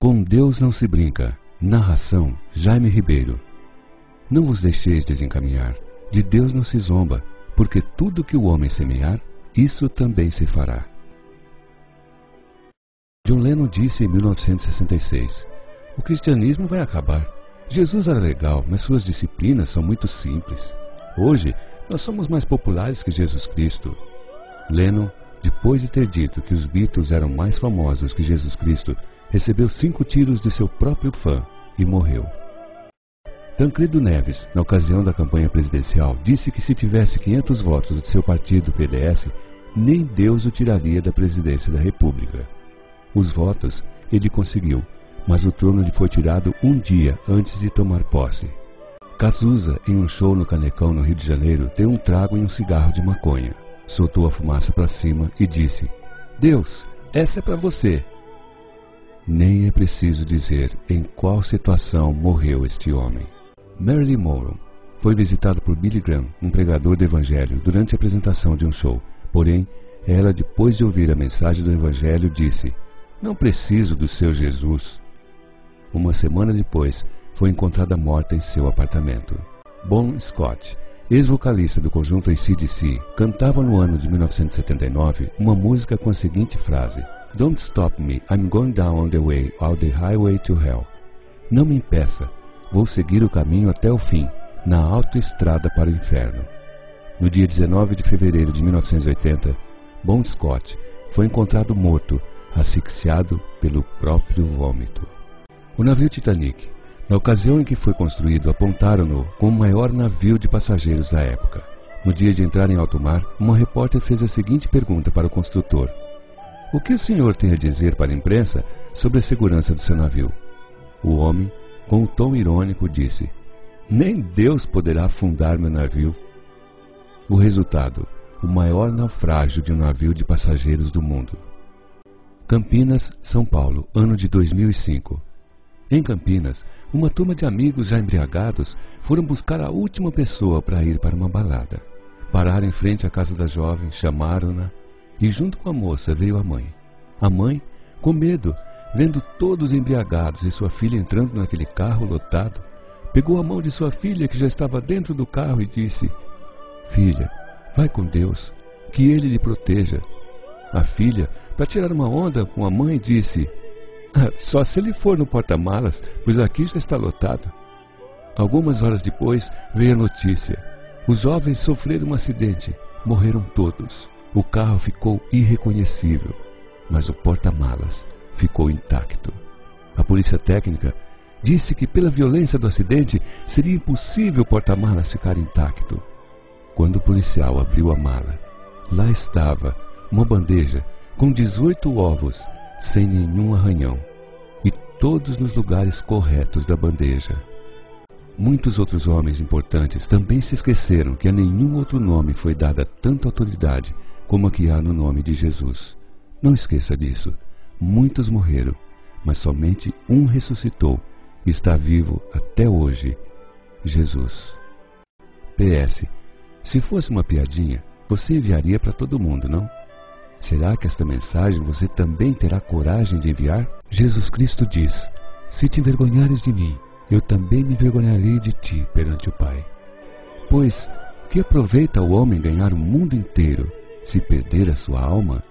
Com Deus não se brinca. Narração Jaime Ribeiro. Não vos deixeis desencaminhar. De Deus não se zomba, porque tudo que o homem semear, isso também se fará. John Lennon disse em 1966: o cristianismo vai acabar. Jesus era legal, mas suas disciplinas são muito simples. Hoje, nós somos mais populares que Jesus Cristo. Lennon, depois de ter dito que os Beatles eram mais famosos que Jesus Cristo, recebeu 5 tiros de seu próprio fã e morreu. Tancredo Neves, na ocasião da campanha presidencial, disse que se tivesse 500 votos de seu partido PDS, nem Deus o tiraria da presidência da República. Os votos ele conseguiu, mas o trono lhe foi tirado um dia antes de tomar posse. Cazuza, em um show no Canecão, no Rio de Janeiro, deu um trago e um cigarro de maconha. Soltou a fumaça para cima e disse: Deus, essa é para você. Nem é preciso dizer em qual situação morreu este homem. Marilyn Monroe foi visitada por Billy Graham, um pregador do Evangelho, durante a apresentação de um show. Porém, ela, depois de ouvir a mensagem do Evangelho, disse: não preciso do seu Jesus. Uma semana depois, foi encontrada morta em seu apartamento. Bon Scott, ex-vocalista do conjunto AC/DC, cantava no ano de 1979 uma música com a seguinte frase: Don't stop me, I'm going down on the way, all the highway to hell. Não me impeça, vou seguir o caminho até o fim, na autoestrada para o inferno. No dia 19 de fevereiro de 1980, Bon Scott foi encontrado morto, asfixiado pelo próprio vômito. O navio Titanic, na ocasião em que foi construído, apontaram-no como o maior navio de passageiros da época. No dia de entrar em alto mar, uma repórter fez a seguinte pergunta para o construtor: o que o senhor tem a dizer para a imprensa sobre a segurança do seu navio? O homem, com um tom irônico, disse: nem Deus poderá afundar meu navio. O resultado: o maior naufrágio de um navio de passageiros do mundo. Campinas, São Paulo, ano de 2005. Em Campinas, uma turma de amigos já embriagados foram buscar a última pessoa para ir para uma balada. Pararam em frente à casa da jovem, chamaram-na e junto com a moça veio a mãe. A mãe, com medo, vendo todos embriagados e sua filha entrando naquele carro lotado, pegou a mão de sua filha que já estava dentro do carro e disse: filha, vai com Deus, que Ele lhe proteja. A filha, para tirar uma onda com a mãe, disse: só se ele for no porta-malas, pois aqui já está lotado. Algumas horas depois veio a notícia: os jovens sofreram um acidente, morreram todos. O carro ficou irreconhecível, mas o porta-malas ficou intacto. A polícia técnica disse que pela violência do acidente seria impossível o porta-malas ficar intacto. Quando o policial abriu a mala, lá estava uma bandeja com 18 ovos, sem nenhum arranhão, e todos nos lugares corretos da bandeja. Muitos outros homens importantes também se esqueceram que a nenhum outro nome foi dada tanta autoridade como a que há no nome de Jesus. Não esqueça disso. Muitos morreram, mas somente um ressuscitou e está vivo até hoje: Jesus. PS. Se fosse uma piadinha, você enviaria para todo mundo, não? Será que esta mensagem você também terá coragem de enviar? Jesus Cristo diz: se te envergonhares de mim, eu também me envergonharei de ti perante o Pai. Pois, que aproveita o homem ganhar o mundo inteiro, se perder a sua alma?